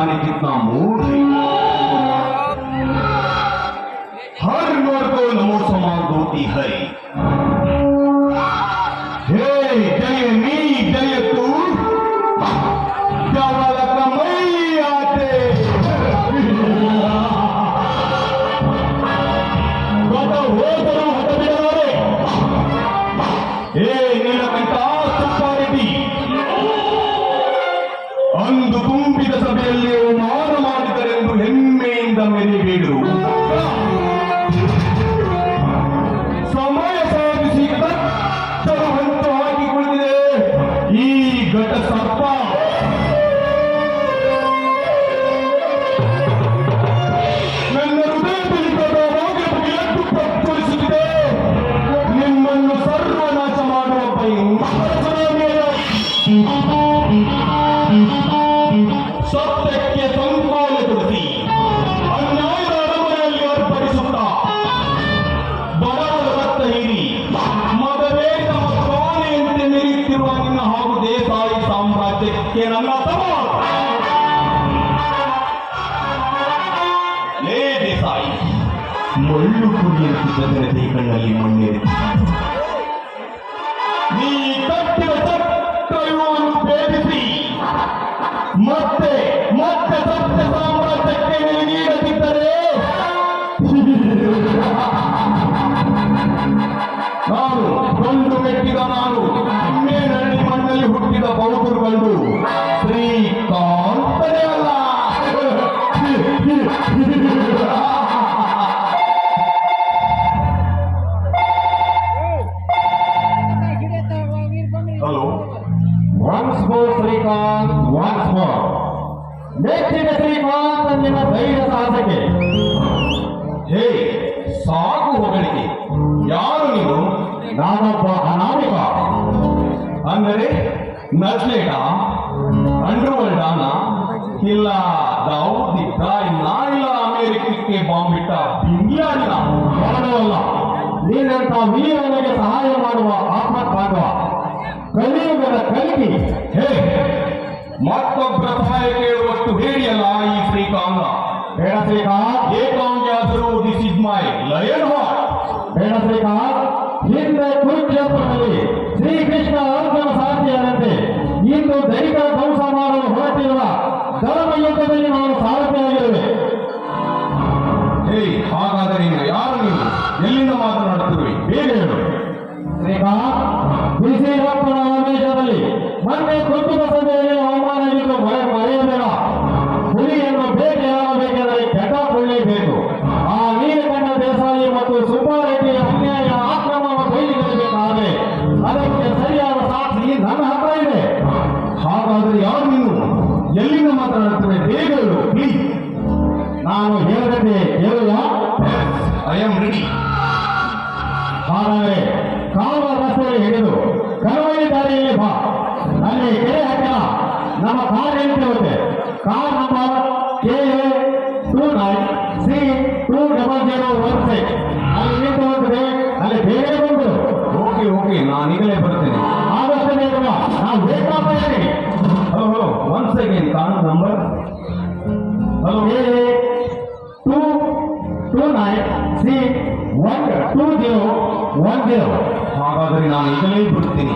इंसान कितना मूड है। हर नर को नमो समान होती है। हे जय मी जय तू जवाला कमई आते गत ಹೋದರು ಹಠ ಬಿಡಲಾರೆ ಹೇ ನೀಲಕಂಠ ಸುಪ್ಪಾರೆಡ್ಡಿ ಅಂದು ತುಂಬಿದ ಸಭೆಯಲ್ಲಿ ಅವಮಾನ ಮಾಡಿದರೆಂದು ಹೆಮ್ಮೆಯಿಂದ ಮೆರೆಯಬೇಡು ಸಮಯ ಸಾಧಿಸಿ ಕತ್ತಲು ಹಂಚು ಹಾಕಿಕೊಂಡಿದೆ ಈ ಘಟ ಸರ್ಪ ನನ್ನ ಹೃದಯದಲ್ಲಿ ಗತವಾಗಿ ಎದ್ದು ಪ್ರಜ್ವಲಿಸುತ್ತಿದೆ ನಿಮ್ಮನ್ನು ಸರ್ವನಾಶ ಮಾಡುವ ಸತ್ಯಕ್ಕೆ ಸಂಕೋಲೆ ಕೊಡಿಸಿ ಅನ್ಯಾಯದ ಅರಮನೆಯಲ್ಲಿ ಅರ್ಪಡಿಸುತ್ತಾ ಬಡವರ ರಕ್ತ ಹೀರಿ ಮದವೇ ತಮ್ಮ ಪ್ರಾಣೆಯಂತೆ ಮೆರೆಯುತ್ತಿರುವ ನಿನ್ನ ಹಾಗೂ ದೇಸಾಯಿ ಸಾಮ್ರಾಜ್ಯಕ್ಕೆ ನನ್ನ ಸವಾಲು. ಲೇ ದೇಸಾಯಿ, ಮಳ್ಳು ಕುಡಿಯುತ್ತಿದ್ದ ಜನತೆ ಕಣ್ಣಲ್ಲಿ ಮಣ್ಣೇರಿತು. ನೀ ಕಟ್ಟಿದ ಚಕ್ರವನ್ನು ಭೇದಿಸಿ ಮತ್ತೆ ಮತ್ತೆ ಸತ್ಯ ಸಾಮ್ರಾಜ್ಯಕ್ಕೆ ನೀಡದಿದ್ದರೆ ನಾನು ಕೊಂಡು ಮೆಟ್ಟಿದ ನಾನು ಮೇನಳ್ಳಿ ಮಣ್ಣಲ್ಲಿ ಹುಟ್ಟಿದ ಬೌದ್ಧರು ಕಂಡು ಶ್ರೀಕಾಂತನೇ ಅಲ್ಲ. Hello, once more Srikanth, once more. ನೆಚ್ಚಿನ ಶ್ರೀಕಾಂತ್ ನಿನ್ನ ಧೈರ್ಯ ಸಾಧಕೆ. ಹೇ, ಸಾಕು ಹೊಗಳಿಕೆ. ಯಾರು ನೀನು? ನಾನೊಬ್ಬ ಅನಾಮಿಕ. ಅಂದರೆ ನಕ್ಲೇಟ, ಅಂಡರ್ವರ್ಲ್ಡಾನ, ಇಲ್ಲ ದಾವೂದ್ ಇಬ್ರಾಹಿಂನ, ಇಲ್ಲ ಅಮೆರಿಕಕ್ಕೆ ಬಾಂಬಿಟ್ಟ ಬಿಂಗ್ಯಾಡಿನ? ಯಾರಲ್ಲ, ನೀನಂತ ವೀರನಿಗೆ ಸಹಾಯ ಮಾಡುವ ಆತ್ಮಕ್ ಭಾಗವ ಕಲಿಯುಗದ ಕಲಿಕೆ. ಹೇ, ಮತ್ತೊಬ್ಬರ ಸಹಾಯ ಕೇಳುವಷ್ಟು ಹೇಳಿಯಲ್ಲ ಈ ಶ್ರೀಕಾಂತ. ಬೇಡ ಶ್ರೀಕಾಂತ್, ಏಕಾಂಗಿಯಾದರೂ this is my lion heart. ಬೇಡ ಶ್ರೀಕಾಂತ್, ಹಿಂದೆ ಕುರುಕ್ಷೇತ್ರದಲ್ಲಿ ಶ್ರೀಕೃಷ್ಣ ಅರ್ಜುನ ಸಾರಥಿಯಾದಂತೆ ಇಂದು ದೈಹಿಕ ಧ್ವಂಸ ಮಾಡಲು ಹೊರಟಿರುವ ಧರ್ಮ ಯುದ್ಧದಲ್ಲಿ ನಾನು ಸಾರಥಿಯಾಗಿರುವೆ. ಹೇ, ಹಾಗಾದರೆ ನೀನು ಯಾರು? ನೀನು ಎಲ್ಲಿಂದ ಮಾತನಾಡುತ್ತಿರುವೆ? ಬೇಗ ಹೇಳು. ಶ್ರೀಕಾಂತ್, ಬಿಸಿ ರಕ್ತನ ಆವೇಶದಲ್ಲಿ ಮೊನ್ನೆ ಕುಟುಂಬ ಸಭೆಯಲ್ಲಿ ಅವಮಾನವಿದ್ದು ಮರೆಯಬೇಡ. ಹುಲಿಯನ್ನು ಭೇಟಿಯಾಗಬೇಕಾದರೆ ಕೆಟ್ಟ ಕೊಳ್ಳೇಬೇಕು. ಆ ನೀಲಕಂಠ ದೇಸಾಯಿ ಮತ್ತು ಸುಬ್ಬಾರೆಡ್ಡಿ ಅನ್ಯಾಯ ಆಕ್ರಮಣ ಬಯಲಿಸಬೇಕಾದರೆ ಅದಕ್ಕೆ ಸರಿಯಾದ ಸಾಕ್ಷಿ ನನ್ನ ಹತ್ರ ಇದೆ. ಹಾಗಾದರೆ ಯಾರು ನೀನು? ಎಲ್ಲಿಂದ ಮಾತನಾಡುತ್ತೇವೆ? ಬೇಗ ಹೇಳು ಪ್ಲೀಸ್. ನಾನು ಹೇಳದಂತೆ ಕೇಳುವ. I am ready. ಹಾಗಾದರೆ ಕಾಲುವ ರಸ್ತೆಯಲ್ಲಿ ಹಿಡಿದು ಕರವಳಿ ದಾರಿಯಲ್ಲಿ ಬಾ. ಅಲ್ಲಿ ಕೆರೆ ಹತ್ತಿರ ನಮ್ಮ ಕಾರ್ ನಿಂತಿರುತ್ತೆ. ಕಾರ್ ನಂಬರ್ KA29C2016 ಅಲ್ಲಿ ನಿಂತು ಹೋಗ್ತದೆ. ಅಲ್ಲಿ ಬೇರೆ ಬಂದು. ಓಕೆ ಓಕೆ, ನಾನು ಈಗಲೇ ಬರ್ತೇನೆ. ಆದಷ್ಟು ಬೇಗ ಬಾ. ನಾವು ವೇಟ್ ಮಾಡ್ತಾ ಇದ್ದೀನಿ. Hello hello, 1 second. Car number hello KA29C2010. ಹಾಗಾದರೆ ನಾನು ಈಗಲೇ ಬಿಡುತ್ತೀನಿ.